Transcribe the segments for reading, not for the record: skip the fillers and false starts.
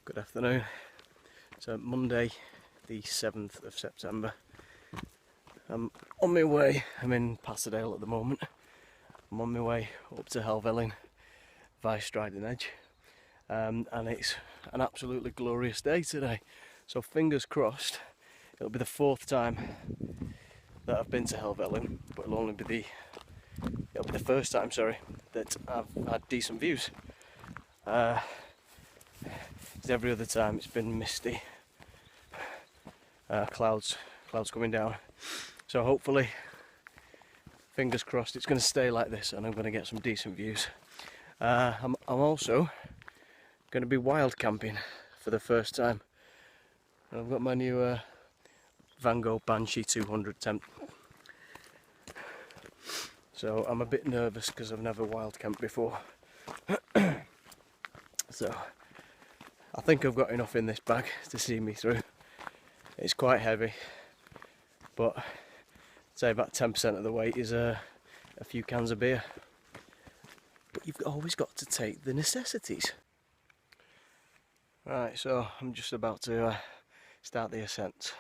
Good afternoon. So Monday the 7th of September. I'm on my way. I'm in Grisedale at the moment. I'm on my way up to Helvellyn via Striding Edge, and it's an absolutely glorious day today. So fingers crossed, it'll be the fourth time that I've been to Helvellyn, but it'll be the first time, sorry, that I've had decent views. Every other time it's been misty, clouds coming down. So hopefully, fingers crossed, it's going to stay like this and I'm going to get some decent views. I'm also going to be wild camping for the first time. I've got my new Van Gogh Banshee 200 tent. So I'm a bit nervous because I've never wild camped before. So I think I've got enough in this bag to see me through. It's quite heavy, but I'd say about 10% of the weight is a few cans of beer. But you've always got to take the necessities. Right, so I'm just about to start the ascent.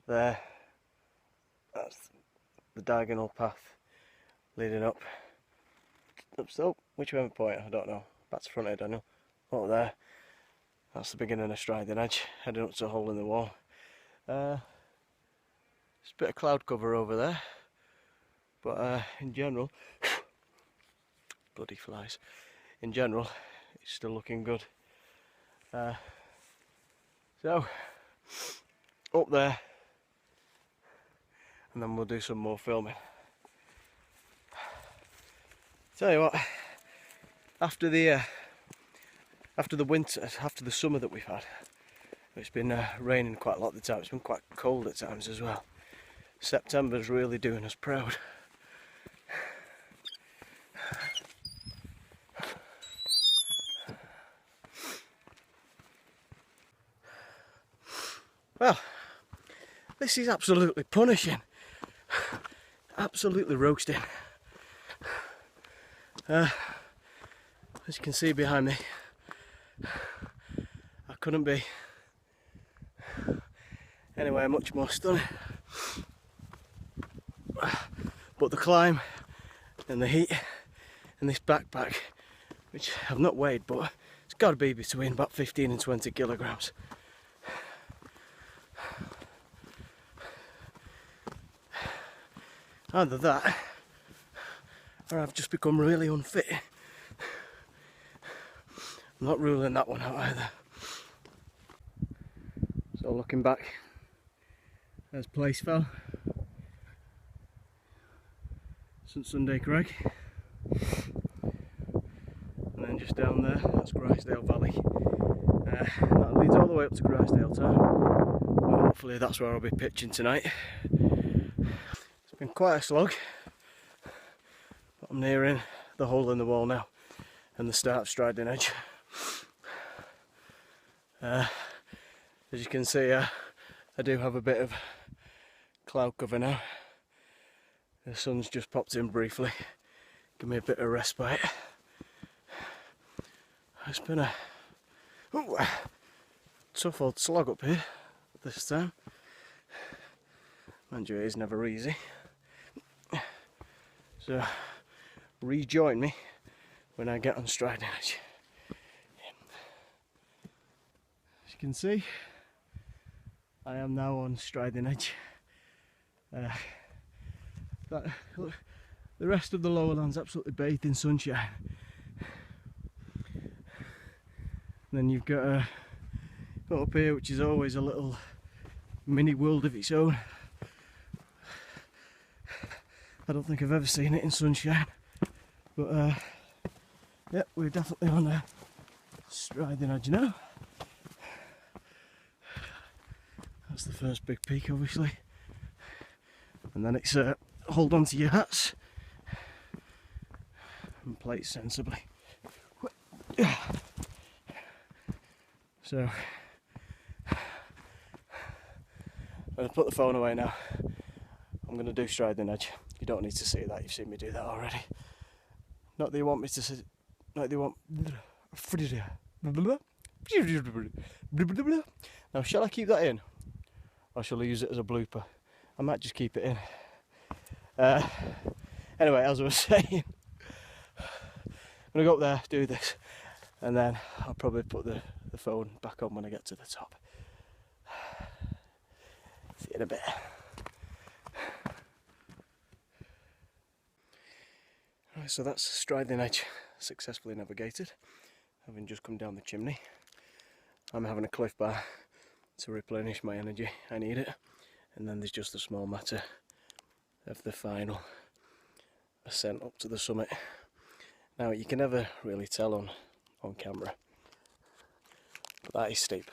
There, that's the diagonal path leading up. So, which way am I pointing? I don't know. Back to front here, Daniel. Oh, there. That's the beginning of Striding Edge, heading up to a hole in the wall. There's a bit of cloud cover over there, but in general, bloody flies. In general, it's still looking good. So, up there, and then we'll do some more filming. Tell you what, after the winter, after the summer that we've had, it's been raining quite a lot of the time. It's been quite cold at times as well. September's really doing us proud. Well, this is absolutely punishing. Absolutely roasting. As you can see behind me, I couldn't be anywhere much more stunning. But the climb and the heat and this backpack, which I've not weighed, but it's got to be between about 15 and 20 kilograms. Either that, or I've just become really unfit. I'm not ruling that one out either. So looking back, there's Placefell, St Sunday Crag, and then just down there, that's Grisedale Valley. That leads all the way up to Grisedale Tarn. Well, hopefully that's where I'll be pitching tonight. It's been quite a slog, but I'm nearing the hole in the wall now and the start of Striding Edge. As you can see, I do have a bit of cloud cover now. The sun's just popped in briefly, give me a bit of respite. It's been a tough old slog up here this time. Mind you, it is never easy. So rejoin me when I get on Striding Edge. As you can see, I am now on Striding Edge. The rest of the lower land's absolutely bathed in sunshine. And then you've got up here, which is always a little mini world of its own. I don't think I've ever seen it in sunshine, but yeah, we're definitely on a Striding Edge now. That's the first big peak, obviously, and then it's hold on to your hats and play it sensibly. So I'm going to put the phone away now. I'm going to do Striding Edge. You don't need to see that, you've seen me do that already. Not that you want me to see, not that you want Now, shall I keep that in, or shall I use it as a blooper? I might just keep it in. Anyway, as I was saying, I'm gonna go up there, do this, and then I'll probably put the phone back on when I get to the top. See you in a bit. Right, so that's Striding Edge successfully navigated, having just come down the chimney. I'm having a Cliff Bar to replenish my energy, I need it, and then there's just the small matter of the final ascent up to the summit. Now, you can never really tell on camera, but that is steep.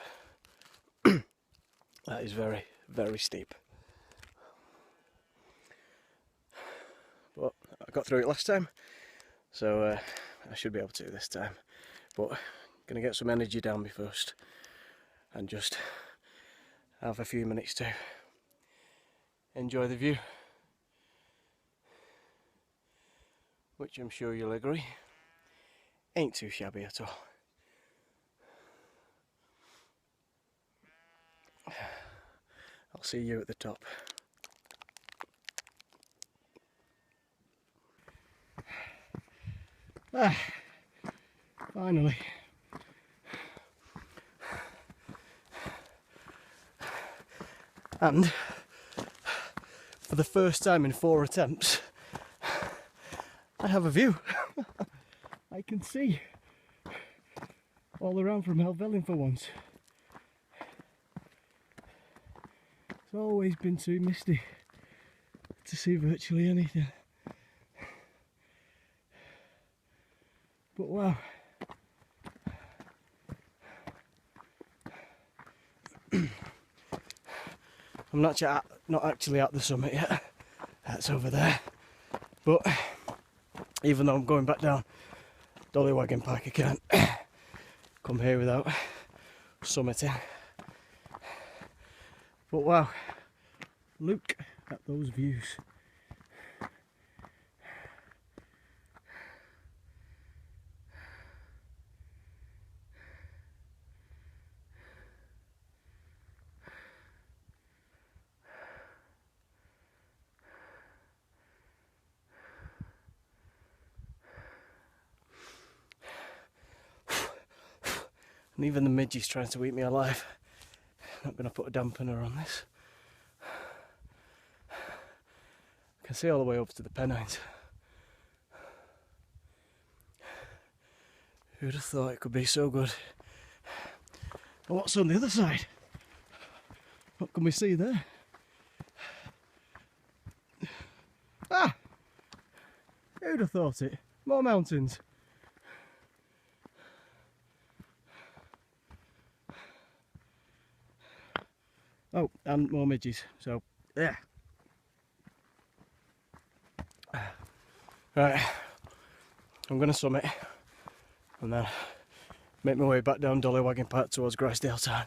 That is very, very steep. But I got through it last time, so I should be able to this time. But I'm going to get some energy down me first and just have a few minutes to enjoy the view, which I'm sure you'll agree ain't too shabby at all. I'll see you at the top. Finally. And for the first time in 4 attempts, I have a view. I can see all around from Helvellyn for once. It's always been too misty to see virtually anything. But wow. I'm not actually at the summit yet. That's over there. But even though I'm going back down Dollywagging Park, I can't come here without summiting. But wow, look at those views. And even the midges trying to eat me alive. Not going to put a dampener on this. I can see all the way up to the Pennines. Who'd have thought it could be so good? And what's on the other side? What can we see there? Ah! Who'd have thought it? More mountains. Oh, and more midges, so yeah. Right, I'm going to summit and then make my way back down Dollywagging Park towards Grisedale Tarn.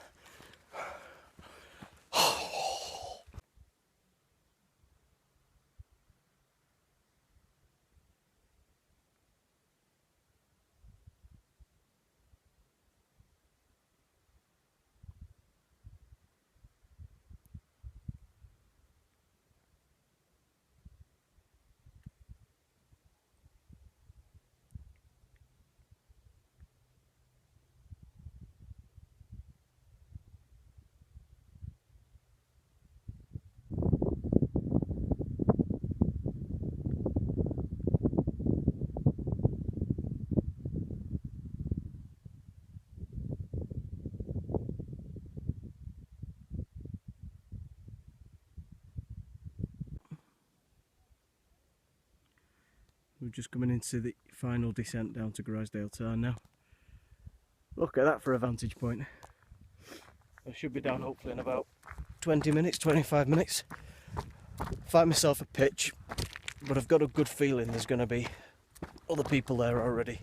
We're just coming into the final descent down to Grisedale Tarn now. Look at that for a vantage point. I should be down hopefully in about 20 minutes, 25 minutes. Find myself a pitch, but I've got a good feeling there's going to be other people there already,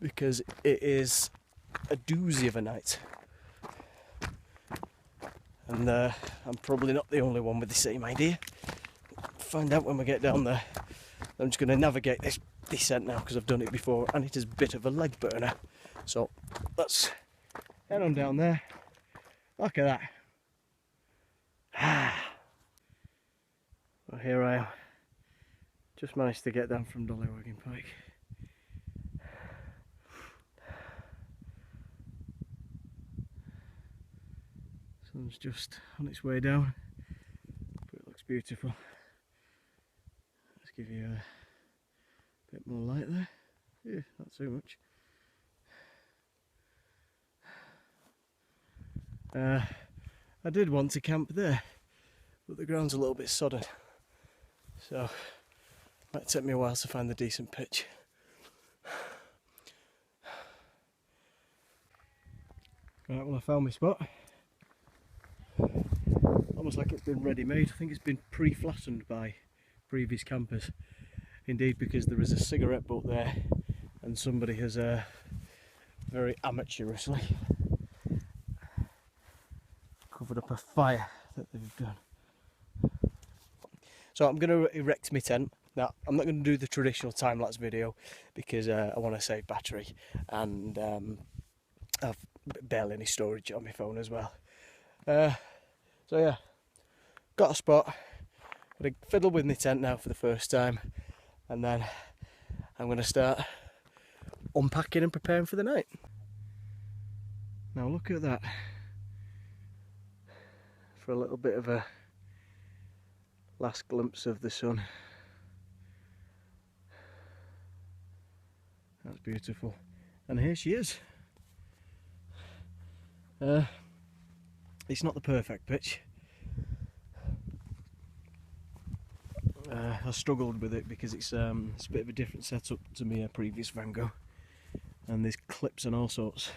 because it is a doozy of a night. And I'm probably not the only one with the same idea. Find out when we get down there. I'm just going to navigate this descent now because I've done it before and it is a bit of a leg burner. So let's head on down there. Look at that. Well, here I am. Just managed to get down from Dollywagging Pike. Sun's just on its way down, but it looks beautiful. Let's give you a bit more light there. Yeah, not too much. I did want to camp there, but the ground's a little bit sodden, so it might take me a while to find the decent pitch. Right, well, I found my spot. Almost like it's been ready-made. I think it's been pre-flattened by previous campers. Indeed, because there is a cigarette butt there, and somebody has very amateurishly covered up a fire that they've done. So I'm going to erect my tent. Now, I'm not going to do the traditional time-lapse video because I want to save battery, and I've barely any storage on my phone as well. So yeah, got a spot. I'm going to fiddle with my tent now for the first time, and then I'm going to start unpacking and preparing for the night. Now look at that. For a little bit of a last glimpse of the sun. That's beautiful. And here she is. It's not the perfect pitch. I struggled with it because it's a bit of a different setup to my previous Vango, and there's clips and all sorts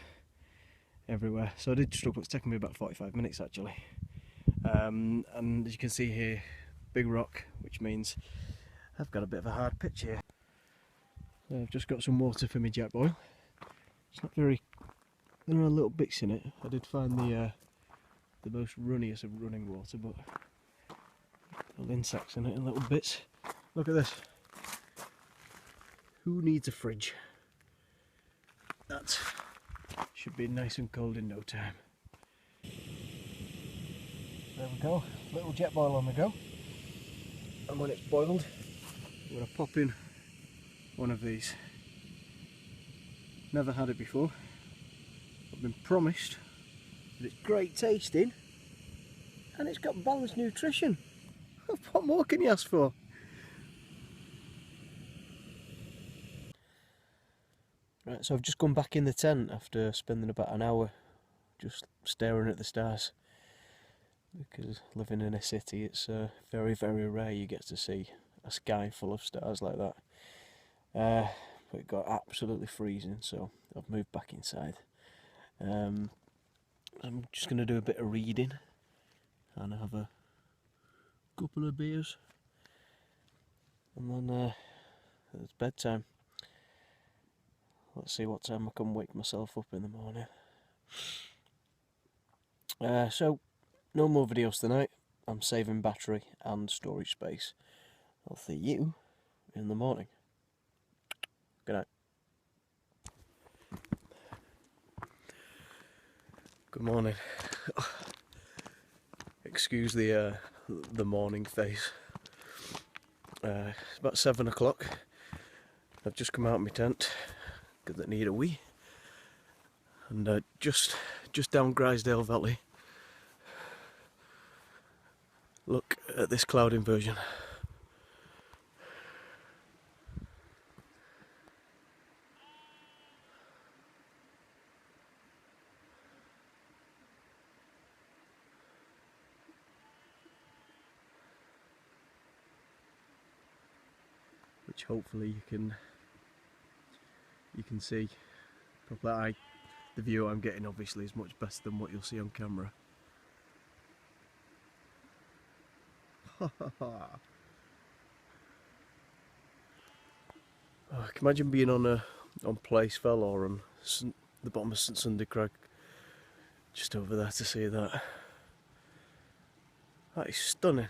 everywhere. So I did struggle. It's taken me about 45 minutes actually. And as you can see here, big rock, which means I've got a bit of a hard pitch here. So I've just got some water for my jack boil. It's not very, there are little bits in it. I did find the most runniest of running water, but little insects in it and little bits. Look at this. Who needs a fridge? That should be nice and cold in no time. There we go, little jet boil on the go, and when it's boiled I'm going to pop in one of these. Never had it before. I've been promised that it's great tasting and it's got balanced nutrition. What more can you ask for? Right, so I've just gone back in the tent after spending about an hour just staring at the stars. Because living in a city, it's very, very rare you get to see a sky full of stars like that. But it got absolutely freezing, so I've moved back inside. I'm just going to do a bit of reading and have a couple of beers, and then it's bedtime. Let's see what time I can wake myself up in the morning. So no more videos tonight. I'm saving battery and storage space. I'll see you in the morning. Good night. Good morning. Excuse the morning face. It's about 7 o'clock. I've just come out of my tent because I need a wee. And just down Grisedale Valley. Look at this cloud inversion. Which hopefully you can see. Probably the view I'm getting obviously is much better than what you'll see on camera. Oh, I can imagine being on Placefell or on the bottom of St Sunday Crag, just over there to see that. That is stunning.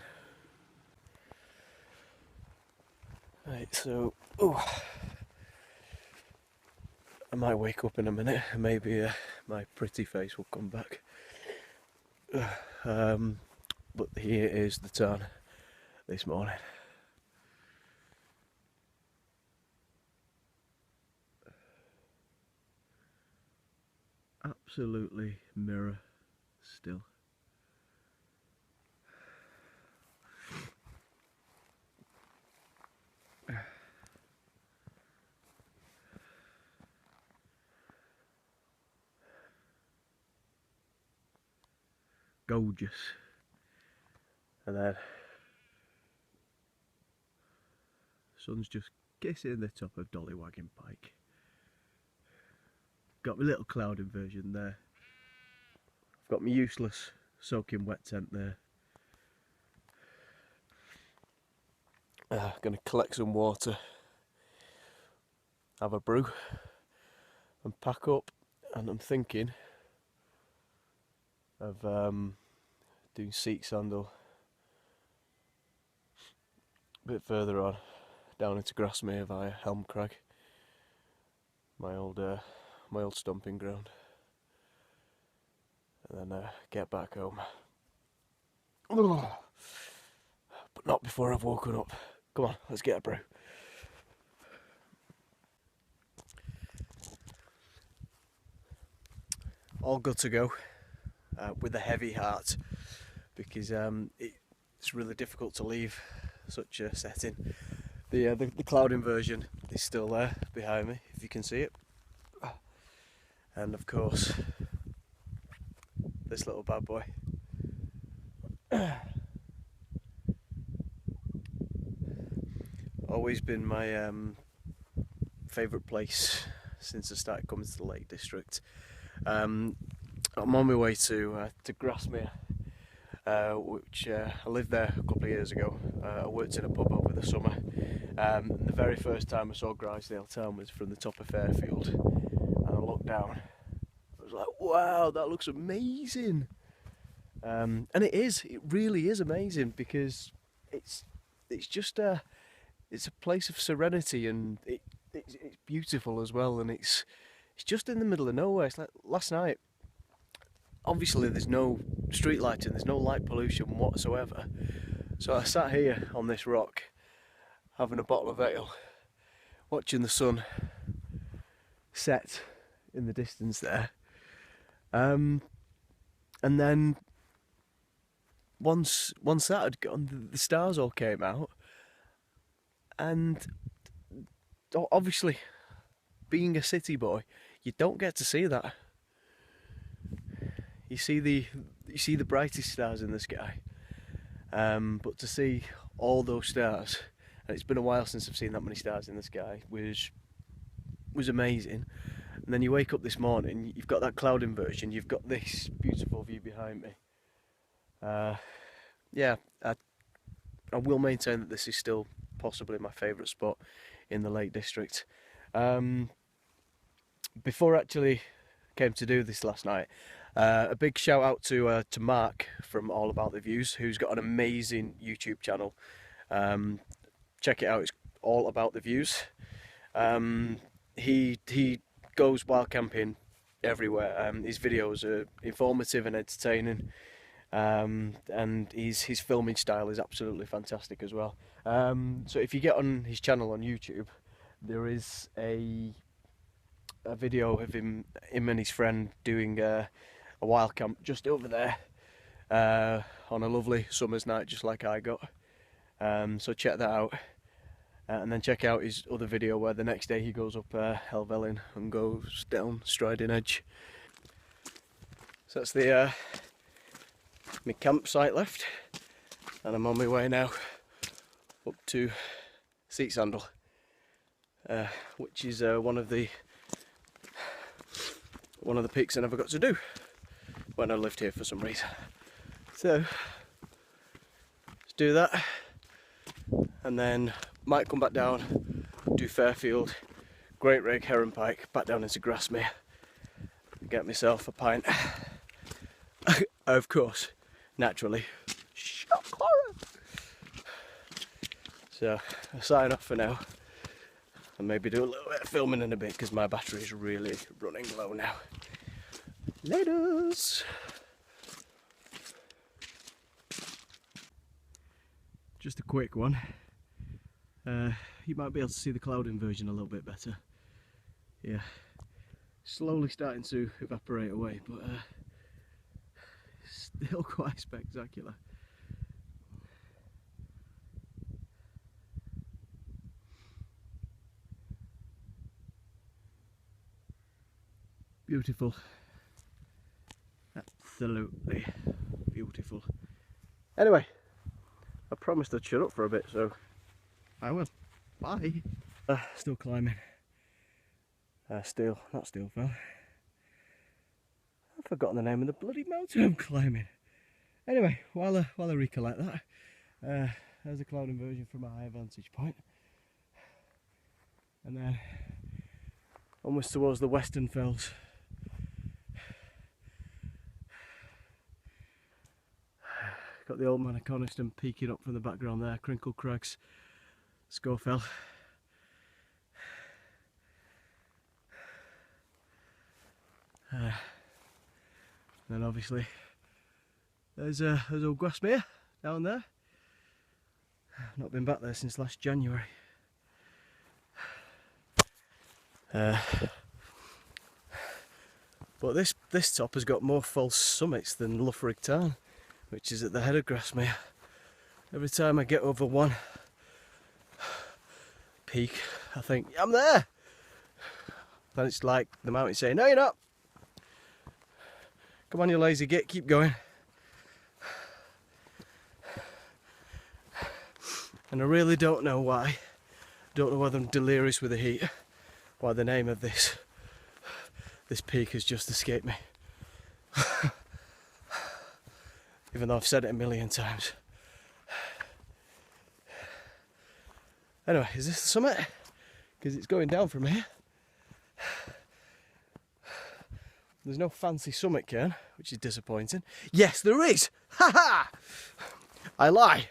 Right, so I might wake up in a minute and maybe my pretty face will come back. But here is the tarn this morning. Absolutely mirror still. Gorgeous. And then sun's just kissing the top of Dollywagging Pike. Got my little cloud inversion there. I've got my useless soaking wet tent there. Gonna collect some water, have a brew and pack up, and I'm thinking of doing Seat Sandal a bit further on, down into Grasmere via Helm Crag, my old stomping ground, and then get back home. But not before I've woken up. Come on, let's get a brew. All good to go, with a heavy heart, because it's really difficult to leave such a setting. The cloud inversion is still there behind me, if you can see it, and of course this little bad boy. Always been my favourite place since I started coming to the Lake District. I'm on my way to Grasmere, which I lived there a couple of years ago. I worked in a pub over the summer. The very first time I saw Grisedale Tarn was from the top of Fairfield, and I looked down. I was like, wow, that looks amazing. And it really is amazing, because it's just it's a place of serenity, and it's beautiful as well, and it's just in the middle of nowhere. It's like last night, obviously there's no street lighting, there's no light pollution whatsoever, so I sat here on this rock having a bottle of ale, watching the sun set in the distance there, and then once that had gone, the stars all came out, and obviously, being a city boy, you don't get to see that. You see the brightest stars in the sky, but to see all those stars, and it's been a while since I've seen that many stars in the sky, was amazing. And then you wake up this morning, you've got that cloud inversion, you've got this beautiful view behind me. Yeah, I will maintain that this is still possibly my favourite spot in the Lake District. Before I actually came to do this last night, a big shout out to Mark from All About the Views, who's got an amazing YouTube channel. Check it out, it's All About the Views. He goes wild camping everywhere. His videos are informative and entertaining, and his filming style is absolutely fantastic as well. So if you get on his channel on YouTube, there is a video of him and his friend doing a wild camp just over there, on a lovely summer's night, just like I got. So check that out, and then check out his other video where the next day he goes up Helvellyn and goes down Striding Edge. So that's the my campsite left, and I'm on my way now up to Seat Sandal, which is one of the peaks I never got to do when I lived here for some reason. So let's do that, and then might come back down, do Fairfield, Great Rake, Heron Pike, back down into Grasmere, get myself a pint. Of course, naturally, shock horror. So I'll sign off for now, and maybe do a little bit of filming in a bit, because my battery is really running low now. Laters! Just a quick one. You might be able to see the cloud inversion a little bit better. Yeah, slowly starting to evaporate away, but still quite spectacular. Beautiful. Absolutely beautiful. Anyway, I promised I'd shut up for a bit, so I will. Bye. Still climbing. Not steel fell. I've forgotten the name of the bloody mountain I'm climbing. Anyway, while I recollect that, there's a cloud inversion from a higher vantage point. And then almost towards the western fells. Got the old man of Coniston peeking up from the background there, Crinkle Crags, Scowfell. Then obviously there's old Grasmere down there. I've not been back there since last January. But this top has got more false summits than Loughrig Tarn, which is at the head of Grasmere. Every time I get over one peak, I think, I'm there! Then it's like the mountain saying, no you're not! Come on you lazy git, keep going. And I really don't know why. Don't know whether I'm delirious with the heat, why the name of this peak has just escaped me. Even though I've said it a million times. Anyway, is this the summit? Because it's going down from here. There's no fancy summit cairn, which is disappointing. Yes, there is! Ha ha! I lie.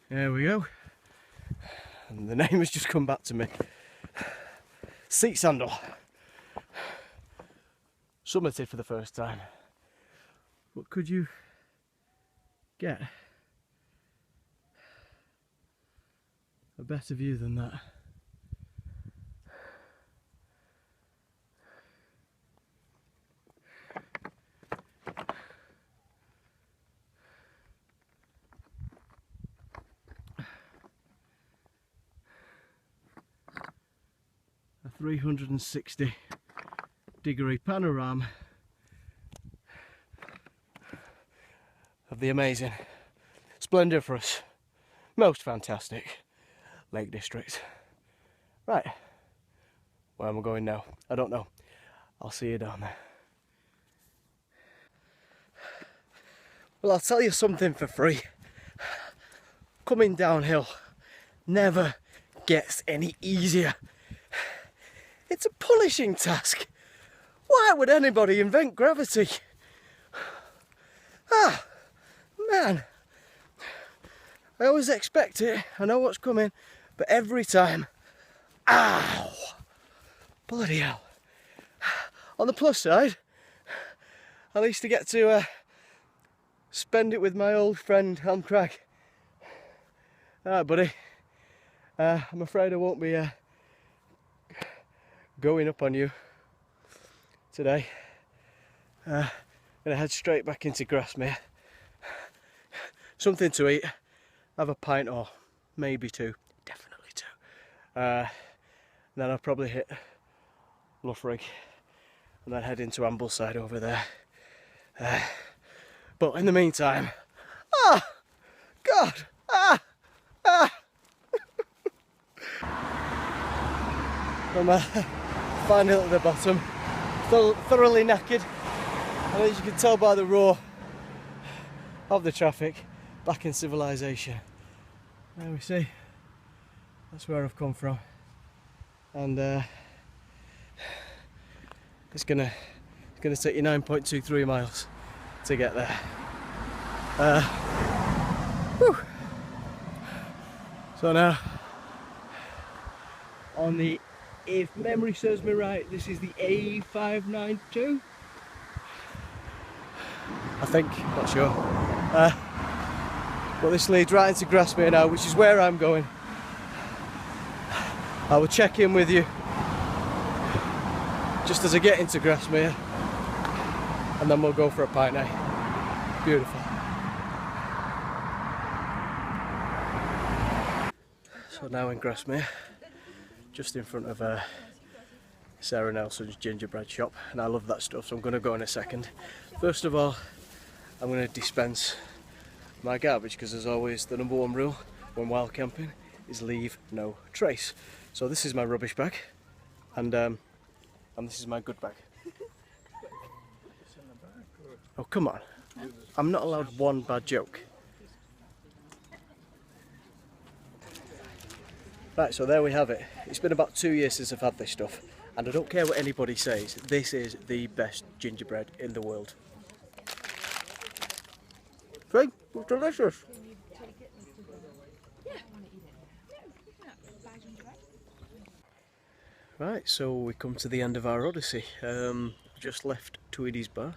There we go. And the name has just come back to me. Seat Sandal. Summited for the first time. What could you get a better view than that? A 360-degree panorama of the amazing, splendiferous, most fantastic Lake District. Right, where am I going now? I don't know. I'll see you down there. Well, I'll tell you something for free. Coming downhill never gets any easier. It's a punishing task. Why would anybody invent gravity? Ah, man. I always expect it. I know what's coming, but every time, ow! Bloody hell. On the plus side, at least I get to spend it with my old friend Helm Crag. Alright, buddy. I'm afraid I won't be going up on you today. I'm gonna head straight back into Grasmere. Something to eat, have a pint or maybe two, definitely two. Then I'll probably hit Loughrig and then head into Ambleside over there. But in the meantime, God, I'm finally at the bottom, thoroughly knackered, and as you can tell by the roar of the traffic, back in civilization. There we see, that's where I've come from, and It's gonna take you 9.23 miles to get there. Whew. So now, on the, if memory serves me right, this is the A592. I think, not sure. But this leads right into Grasmere now, which is where I'm going. I will check in with you just as I get into Grasmere, and then we'll go for a pint night. Beautiful. So now in Grasmere, just in front of Sarah Nelson's gingerbread shop, and I love that stuff, so I'm going to go in a second. First of all, I'm going to dispense my garbage, because as always the number one rule when wild camping is leave no trace. So this is my rubbish bag, and this is my good bag. Oh come on, I'm not allowed one bad joke. Right, so there we have it. It's been about 2 years since I've had this stuff, and I don't care what anybody says, this is the best gingerbread in the world. See? It's delicious. Right, so we come to the end of our odyssey. Just left Tweedy's Bar,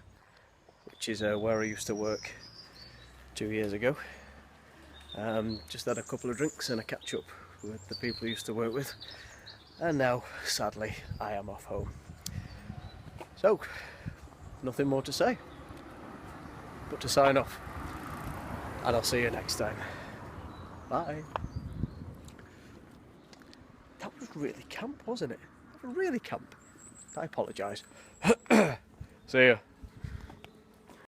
which is where I used to work 2 years ago. Just had a couple of drinks and a catch up with the people I used to work with, and now sadly I am off home. So nothing more to say but to sign off, and I'll see you next time. Bye. That was really camp, wasn't it? Really camp. I apologise. See ya.